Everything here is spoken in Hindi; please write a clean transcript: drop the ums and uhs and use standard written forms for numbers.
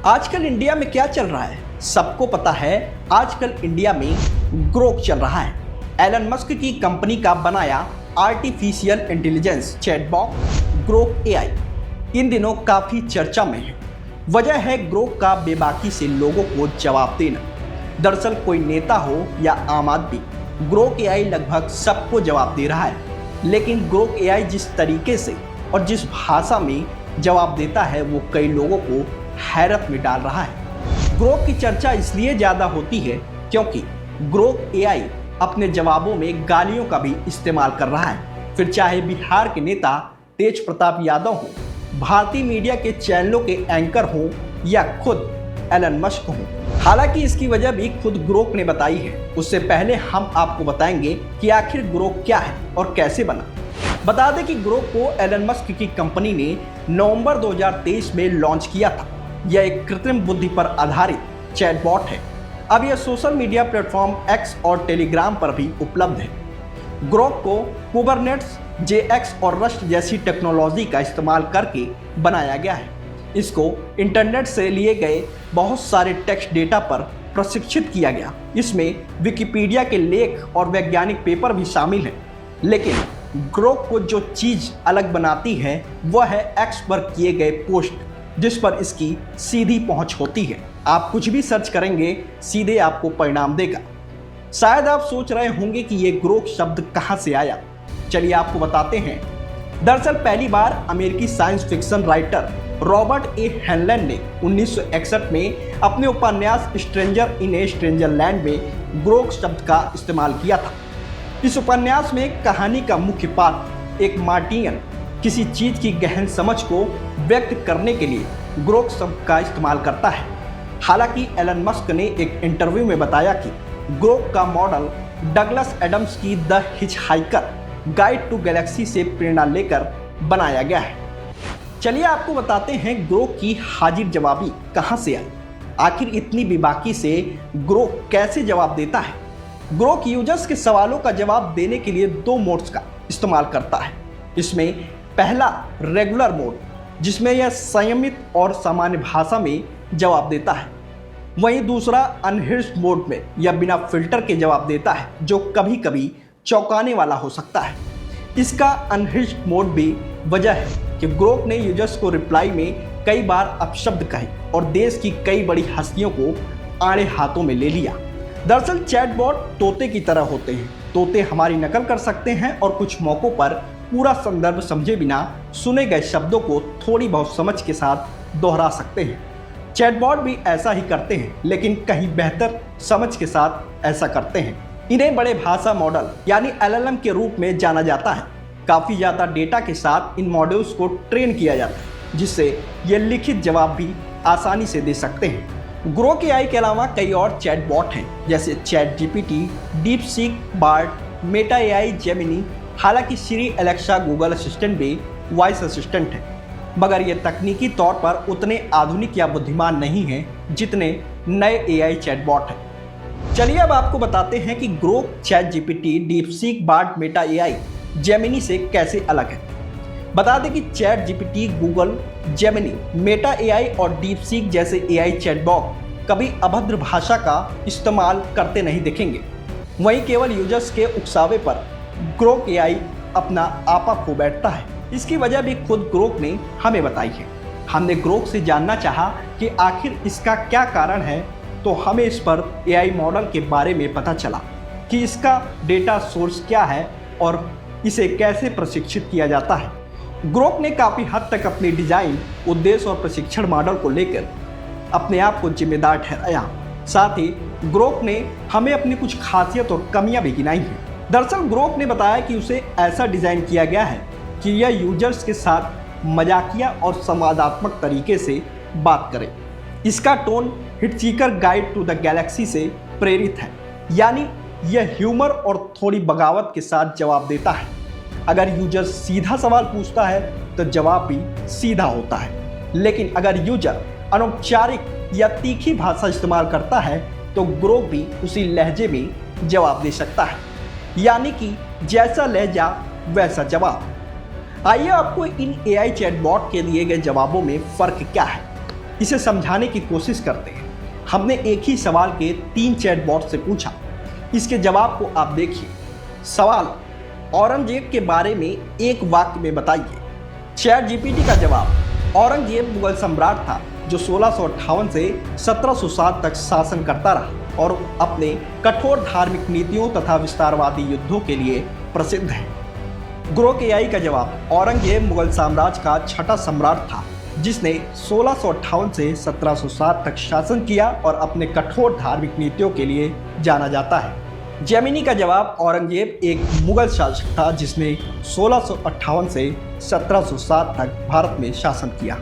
आजकल इंडिया में क्या चल रहा है? सबको पता है, आजकल इंडिया में ग्रोक चल रहा है। एलन मस्क की कंपनी का बनाया artificial intelligence chatbot Grok AI इन दिनों काफी चर्चा में है। वजह है ग्रोक का बेबाकी से लोगों को जवाब देना। दरअसल कोई नेता हो या आम आदमी, ग्रोक एआई लगभग सबको जवाब दे रहा है। लेकिन ग्रोक एआई जिस तरीके से और जिस भाषा में जवाब देता है वो कई लोगों को हैरत में डाल रहा है। ग्रोक की चर्चा इसलिए ज़्यादा होती है क्योंकि ग्रोक एआई अपने जवाबों में गालियों का भी इस्तेमाल कर रहा है। फिर चाहे बिहार के नेता तेज प्रताप यादव हो, भारतीय मीडिया के चैनलों के एंकर हो या खुद एलन मस्क हो। हालांकि इसकी वजह भी खुद ग्रोक ने बताई है। उससे पहले हम आपको बताएंगे कि आखिर ग्रोक क्या है और कैसे बना। बता दें कि ग्रोक को एलन मस्क की कंपनी ने नवंबर 2023 में लॉन्च किया था। यह एक कृत्रिम बुद्धि पर आधारित चैटबॉट है। अब यह सोशल मीडिया प्लेटफॉर्म एक्स और टेलीग्राम पर भी उपलब्ध है। ग्रोक को कुबरनेट्स, जेएक्स और रस्ट जैसी टेक्नोलॉजी का इस्तेमाल करके बनाया गया है। इसको इंटरनेट से लिए गए बहुत सारे टेक्स्ट डेटा पर प्रशिक्षित किया गया। इसमें विकिपीडिया के लेख और वैज्ञानिक पेपर भी शामिल हैं। लेकिन ग्रोक को जो चीज़ अलग बनाती है वह है एक्स पर किए गए पोस्ट, जिस पर इसकी सीधी पहुंच होती है। आप कुछ भी सर्च करेंगे सीधे आपको परिणाम देगा। शायद आप सोच रहे होंगे कि ये ग्रोक शब्द कहां से आया। चलिए आपको बताते हैं। दरअसल पहली बार अमेरिकी science fiction writer Robert A Heinlein ने 1961 में अपने उपन्यास stranger in a stranger land में ग्रोक शब्द का इस्तेमाल किया था। इस उपन्यास में कहानी का मुख्य पात्र एक मार्टियन किसी चीज की गहन समझ को व्यक्त करने के लिए ग्रोक शब्द का इस्तेमाल करता है। हालांकि एलन मस्क ने एक इंटरव्यू में बताया कि ग्रोक का मॉडल डगलस एडम्स की the hitchhiker guide to galaxy से प्रेरणा लेकर बनाया गया है। चलिए आपको बताते हैं ग्रोक की हाजिर जवाबी कहां से आई। आखिर इतनी बेबाकी से ग्रोक कैसे जवाब देता है। ग्रोक यूजर्स के सवालों का जवाब देने के लिए दो मोड्स का इस्तेमाल करता है। इसमें पहला रेगुलर मोड, जिसमें यह संयमित और सामान्य भाषा में जवाब देता है। वहीं दूसरा अनहिंज्ड मोड में यह बिना फिल्टर के जवाब देता है, जो कभी कभी चौंकाने वाला हो सकता है। इसका अनहिंज्ड मोड भी वजह है कि ग्रोक ने यूजर्स को रिप्लाई में कई बार अपशब्द कहे और देश की कई बड़ी हस्तियों को आड़े हाथों में ले लिया। दरअसल चैटबॉट तोते की तरह होते हैं। तोते हमारी नकल कर सकते हैं और कुछ मौक़ों पर पूरा संदर्भ समझे बिना सुने गए शब्दों को थोड़ी बहुत समझ के साथ दोहरा सकते हैं। चैटबॉट भी ऐसा ही करते हैं, लेकिन कहीं बेहतर समझ के साथ ऐसा करते हैं। इन्हें बड़े भाषा मॉडल यानी एलएलएम के रूप में जाना जाता है। काफ़ी ज़्यादा डेटा के साथ इन मॉडल्स को ट्रेन किया जाता है, जिससे ये लिखित जवाब भी आसानी से दे सकते हैं। ग्रोक एआई के अलावा कई और चैटबॉट हैं, जैसे chat GPT, DeepSeek, Bard, Meta AI, Gemini. हालांकि सिरी, एलेक्सा, गूगल असिस्टेंट भी वॉइस असिस्टेंट है, मगर ये तकनीकी तौर पर उतने आधुनिक या बुद्धिमान नहीं हैं जितने नए एआई चैटबॉट हैं। चलिए अब आपको बताते हैं कि Grok chat GPT, DeepSeek, Bard, Meta AI, Gemini से कैसे अलग है। बता दें कि chat GPT, Google, Gemini, Meta AI और डीपसीक जैसे एआई चैटबॉट कभी अभद्र भाषा का इस्तेमाल करते नहीं दिखेंगे। वहीं केवल यूजर्स के उकसावे पर ग्रोक एआई अपना आपा खो बैठता है। इसकी वजह भी खुद ग्रोक ने हमें बताई है। हमने ग्रोक से जानना चाहा कि आखिर इसका क्या कारण है, तो हमें इस पर एआई मॉडल के बारे में पता चला कि इसका डेटा सोर्स क्या है और इसे कैसे प्रशिक्षित किया जाता है। ग्रोक ने काफ़ी हद तक अपनी डिजाइन, उद्देश्य और प्रशिक्षण मॉडल को लेकर अपने आप को जिम्मेदार ठहराया। साथ ही ग्रोक ने हमें अपनी कुछ खासियत और कमियां भी गिनाई हैं। दरअसल ग्रोक ने बताया कि उसे ऐसा डिज़ाइन किया गया है कि यह यूजर्स के साथ मजाकिया और संवादात्मक तरीके से बात करे। इसका tone hitchhiker guide to the galaxy से प्रेरित है, यानी यह ह्यूमर और थोड़ी बगावत के साथ जवाब देता है। अगर यूजर सीधा सवाल पूछता है तो जवाब भी सीधा होता है, लेकिन अगर यूजर अनौपचारिक या तीखी भाषा इस्तेमाल करता है तो ग्रोक भी उसी लहजे में जवाब दे सकता है, यानी कि जैसा लहजा वैसा जवाब। आइए आपको इन एआई चैटबॉट के दिए गए जवाबों में फ़र्क क्या है इसे समझाने की कोशिश करते हैं। हमने एक ही सवाल के 3 चैटबॉट से पूछा। इसके जवाब को आप देखिए। सवाल, औरंगजेब के बारे में एक वाक्य में बताइए। चैट जीपीटी का जवाब, औरंगजेब मुगल सम्राट था जो 1658 से 1707 तक शासन करता रहा और अपने कठोर धार्मिक नीतियों तथा विस्तारवादी युद्धों के लिए प्रसिद्ध है। ग्रोक एआई का जवाब, औरंगजेब मुगल साम्राज्य का छठा सम्राट था जिसने 1658 से 1707 तक शासन किया और अपने कठोर धार्मिक नीतियों के लिए जाना जाता है। जेमिनी का जवाब, औरंगजेब एक मुगल शासक था जिसने 1658 से 1707 तक भारत में शासन किया।